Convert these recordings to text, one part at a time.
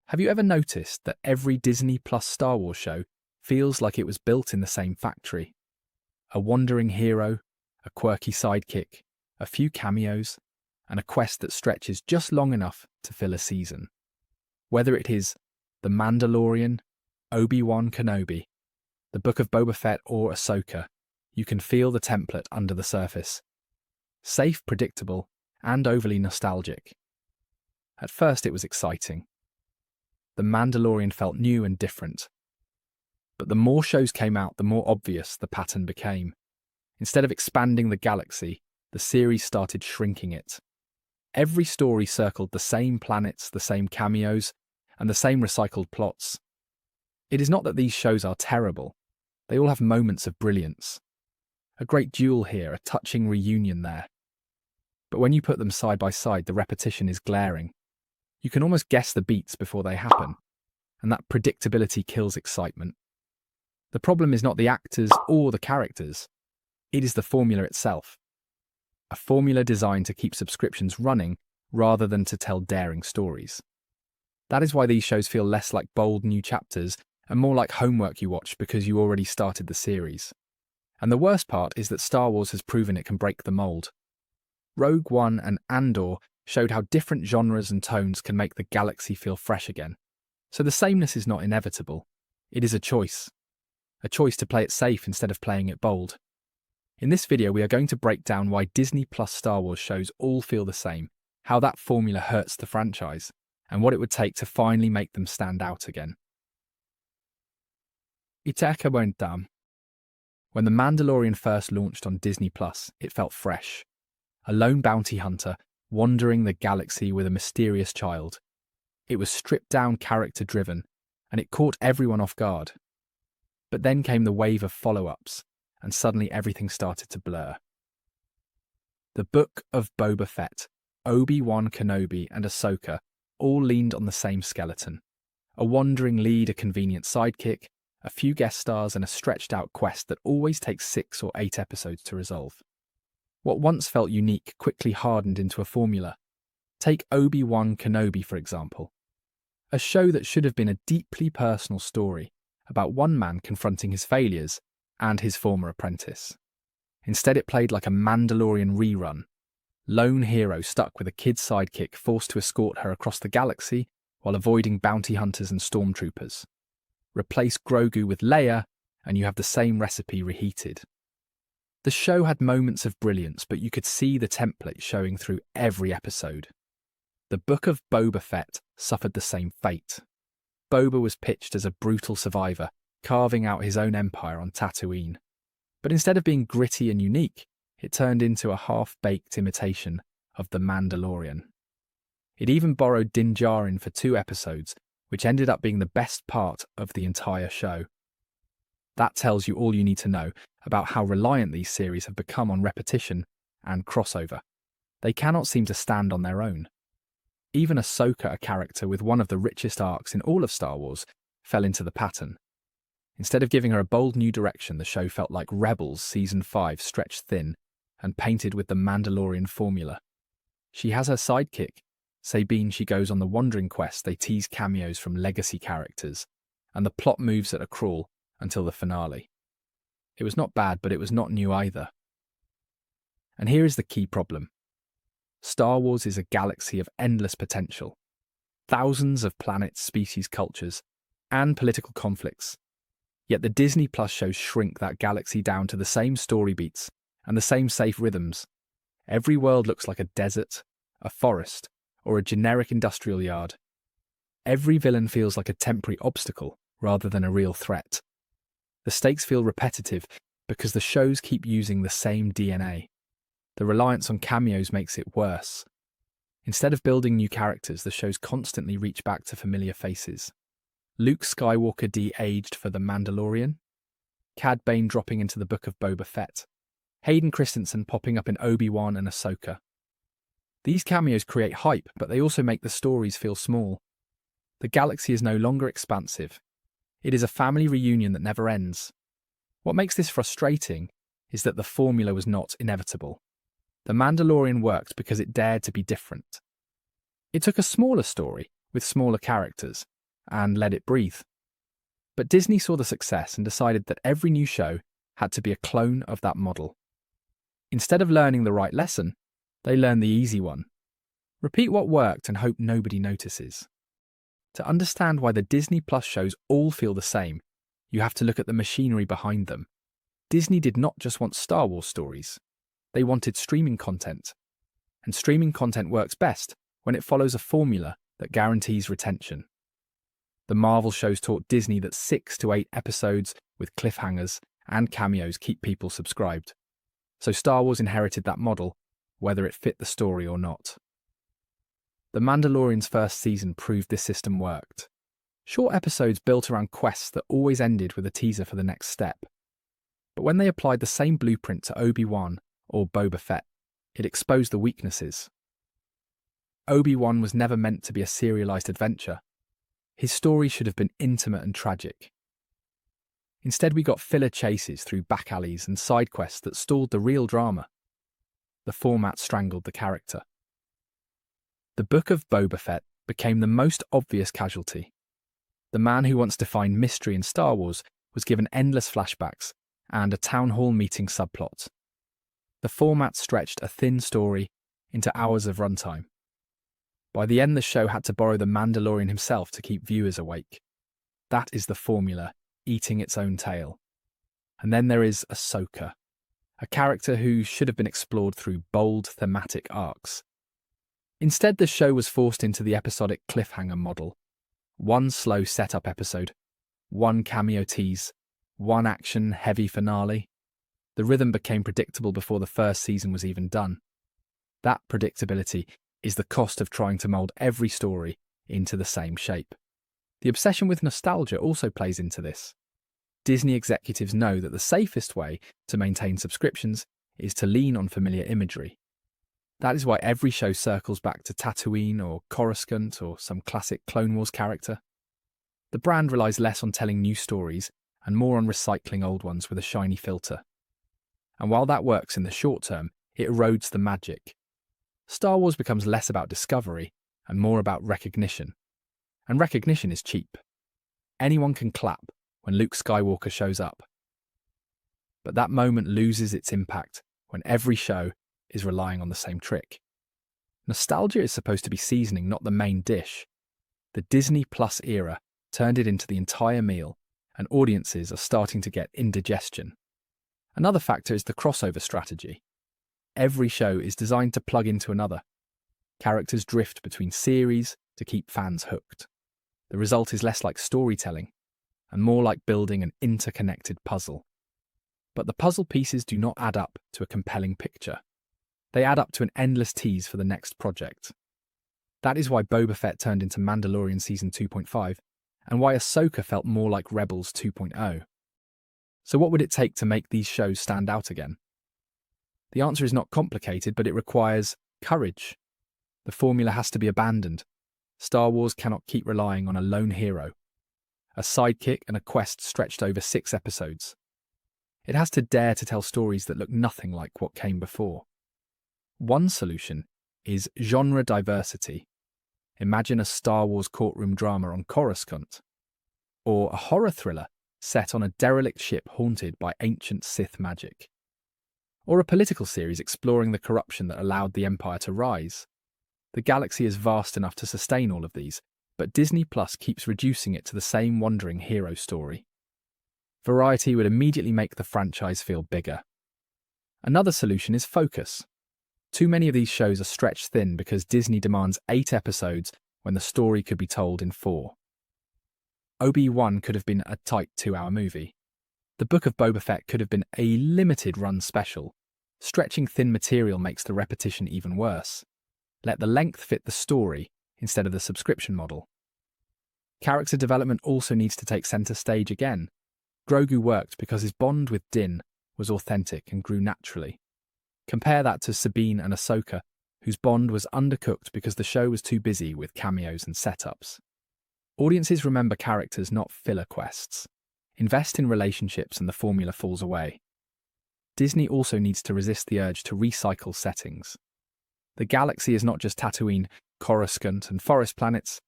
Have you ever noticed that every Disney Plus Star Wars show feels like it was built in the same factory? A wandering hero, a quirky sidekick, a few cameos, and a quest that stretches just long enough to fill a season. Whether it is The Mandalorian, Obi-Wan Kenobi, The Book of Boba Fett or Ahsoka, you can feel the template under the surface. Safe, predictable, and overly nostalgic. At first it was exciting. The Mandalorian felt new and different. But the more shows came out, the more obvious the pattern became. Instead of expanding the galaxy, the series started shrinking it. Every story circled the same planets, the same cameos, and the same recycled plots. It is not that these shows are terrible. They all have moments of brilliance. A great duel here, a touching reunion there. But when you put them side by side, the repetition is glaring. You can almost guess the beats before they happen, and that predictability kills excitement. The problem is not the actors or the characters. It is the formula itself. A formula designed to keep subscriptions running rather than to tell daring stories. That is why these shows feel less like bold new chapters and more like homework you watch because you already started the series. And the worst part is that Star Wars has proven it can break the mold. Rogue One and Andor showed how different genres and tones can make the galaxy feel fresh again. So the sameness is not inevitable. It is a choice. A choice to play it safe instead of playing it bold. In this video, we are going to break down why Disney Plus Star Wars shows all feel the same, how that formula hurts the franchise, and what it would take to finally make them stand out again. Itaca Buentam. When The Mandalorian first launched on Disney Plus, it felt fresh. A lone bounty hunter wandering the galaxy with a mysterious child. It was stripped-down, character-driven, and it caught everyone off guard. But then came the wave of follow-ups, and suddenly everything started to blur. The Book of Boba Fett, Obi-Wan Kenobi, and Ahsoka all leaned on the same skeleton. A wandering lead, a convenient sidekick, a few guest stars, and a stretched-out quest that always takes 6 or 8 episodes to resolve. What once felt unique quickly hardened into a formula. Take Obi-Wan Kenobi, for example. A show that should have been a deeply personal story about one man confronting his failures and his former apprentice. Instead, it played like a Mandalorian rerun. Lone hero stuck with a kid sidekick forced to escort her across the galaxy while avoiding bounty hunters and stormtroopers. Replace Grogu with Leia, and you have the same recipe reheated. The show had moments of brilliance, but you could see the template showing through every episode. The Book of Boba Fett suffered the same fate. Boba was pitched as a brutal survivor, carving out his own empire on Tatooine. But instead of being gritty and unique, it turned into a half-baked imitation of The Mandalorian. It even borrowed Din Djarin for 2 episodes, which ended up being the best part of the entire show. That tells you all you need to know about how reliant these series have become on repetition and crossover. They cannot seem to stand on their own. Even Ahsoka, a character with one of the richest arcs in all of Star Wars, fell into the pattern. Instead of giving her a bold new direction, the show felt like Rebels Season 5 stretched thin and painted with the Mandalorian formula. She has her sidekick, Sabine. She goes on the wandering quest, they tease cameos from legacy characters, and the plot moves at a crawl until the finale. It was not bad, but it was not new either. And here is the key problem. Star Wars is a galaxy of endless potential. Thousands of planets, species, cultures, and political conflicts. Yet the Disney Plus shows shrink that galaxy down to the same story beats and the same safe rhythms. Every world looks like a desert, a forest, or a generic industrial yard. Every villain feels like a temporary obstacle rather than a real threat. The stakes feel repetitive because the shows keep using the same DNA. The reliance on cameos makes it worse. Instead of building new characters, the shows constantly reach back to familiar faces. Luke Skywalker de-aged for The Mandalorian, Cad Bane dropping into the Book of Boba Fett, Hayden Christensen popping up in Obi-Wan and Ahsoka. These cameos create hype, but they also make the stories feel small. The galaxy is no longer expansive. It is a family reunion that never ends. What makes this frustrating is that the formula was not inevitable. The Mandalorian worked because it dared to be different. It took a smaller story with smaller characters and let it breathe. But Disney saw the success and decided that every new show had to be a clone of that model. Instead of learning the right lesson, they learned the easy one. Repeat what worked and hope nobody notices. To understand why the Disney Plus shows all feel the same, you have to look at the machinery behind them. Disney did not just want Star Wars stories. They wanted streaming content. And streaming content works best when it follows a formula that guarantees retention. The Marvel shows taught Disney that 6 to 8 episodes with cliffhangers and cameos keep people subscribed. So Star Wars inherited that model, whether it fit the story or not. The Mandalorian's first season proved this system worked. Short episodes built around quests that always ended with a teaser for the next step. But when they applied the same blueprint to Obi-Wan or Boba Fett, it exposed the weaknesses. Obi-Wan was never meant to be a serialized adventure. His story should have been intimate and tragic. Instead, we got filler chases through back alleys and side quests that stalled the real drama. The format strangled the character. The Book of Boba Fett became the most obvious casualty. The man who once defined mystery in Star Wars was given endless flashbacks and a town hall meeting subplot. The format stretched a thin story into hours of runtime. By the end, the show had to borrow the Mandalorian himself to keep viewers awake. That is the formula, eating its own tail. And then there is Ahsoka, a character who should have been explored through bold thematic arcs. Instead, the show was forced into the episodic cliffhanger model. One slow setup episode, one cameo tease, one action-heavy finale. The rhythm became predictable before the first season was even done. That predictability is the cost of trying to mould every story into the same shape. The obsession with nostalgia also plays into this. Disney executives know that the safest way to maintain subscriptions is to lean on familiar imagery. That is why every show circles back to Tatooine or Coruscant or some classic Clone Wars character. The brand relies less on telling new stories and more on recycling old ones with a shiny filter. And while that works in the short term, it erodes the magic. Star Wars becomes less about discovery and more about recognition. And recognition is cheap. Anyone can clap when Luke Skywalker shows up. But that moment loses its impact when every show is relying on the same trick. Nostalgia is supposed to be seasoning, not the main dish. The Disney Plus era turned it into the entire meal, and audiences are starting to get indigestion. Another factor is the crossover strategy. Every show is designed to plug into another. Characters drift between series to keep fans hooked. The result is less like storytelling and more like building an interconnected puzzle. But the puzzle pieces do not add up to a compelling picture. They add up to an endless tease for the next project. That is why Boba Fett turned into Mandalorian Season 2.5 and why Ahsoka felt more like Rebels 2.0. So what would it take to make these shows stand out again? The answer is not complicated, but it requires courage. The formula has to be abandoned. Star Wars cannot keep relying on a lone hero, a sidekick and a quest stretched over 6 episodes. It has to dare to tell stories that look nothing like what came before. One solution is genre diversity. Imagine a Star Wars courtroom drama on Coruscant, or a horror thriller set on a derelict ship haunted by ancient Sith magic, or a political series exploring the corruption that allowed the Empire to rise. The galaxy is vast enough to sustain all of these, but Disney Plus keeps reducing it to the same wandering hero story. Variety would immediately make the franchise feel bigger. Another solution is focus. Too many of these shows are stretched thin because Disney demands 8 episodes when the story could be told in 4. Obi-Wan could have been a tight 2-hour movie. The Book of Boba Fett could have been a limited-run special. Stretching thin material makes the repetition even worse. Let the length fit the story instead of the subscription model. Character development also needs to take centre stage again. Grogu worked because his bond with Din was authentic and grew naturally. Compare that to Sabine and Ahsoka, whose bond was undercooked because the show was too busy with cameos and setups. Audiences remember characters, not filler quests. Invest in relationships and the formula falls away. Disney also needs to resist the urge to recycle settings. The galaxy is not just Tatooine, Coruscant, and forest planets.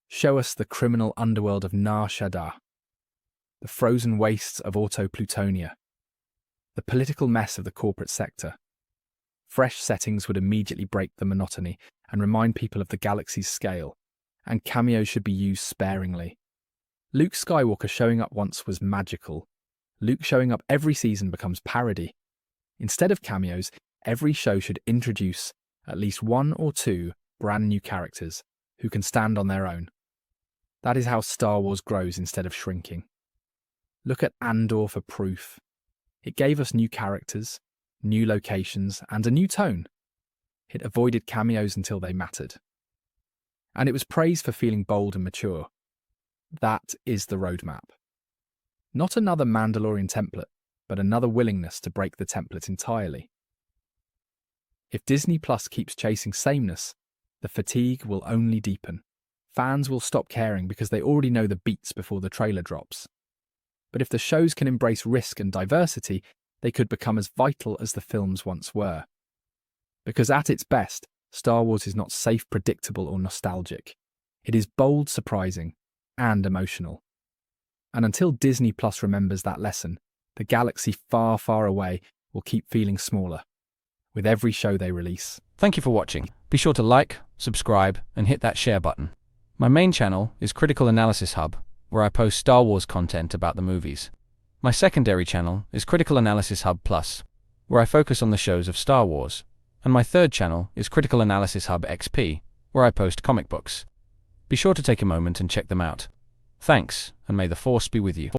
show us the criminal underworld of Nar Shaddaa, the frozen wastes of Auto Plutonia, the political mess of the corporate sector. Fresh settings would immediately break the monotony and remind people of the galaxy's scale, and cameos should be used sparingly. Luke Skywalker showing up once was magical. Luke showing up every season becomes parody. Instead of cameos, every show should introduce at least one or two brand new characters who can stand on their own. That is how Star Wars grows instead of shrinking. Look at Andor for proof. It gave us new characters, new locations, and a new tone. It avoided cameos until they mattered. And it was praised for feeling bold and mature. That is the roadmap. Not another Mandalorian template, but another willingness to break the template entirely. If Disney Plus keeps chasing sameness, the fatigue will only deepen. Fans will stop caring because they already know the beats before the trailer drops. But if the shows can embrace risk and diversity, they could become as vital as the films once were. Because at its best, Star Wars is not safe, predictable, or nostalgic. It is bold, surprising, and emotional. And until Disney Plus remembers that lesson, the galaxy far, far away will keep feeling smaller with every show they release. Thank you for watching. Be sure to like, subscribe, and hit that share button. My main channel is Critical Analysis Hub, where I post Star Wars content about the movies. My secondary channel is Critical Analysis Hub Plus, where I focus on the shows of Star Wars. And my third channel is Critical Analysis Hub XP, where I post comic books. Be sure to take a moment and check them out. Thanks, and may the Force be with you.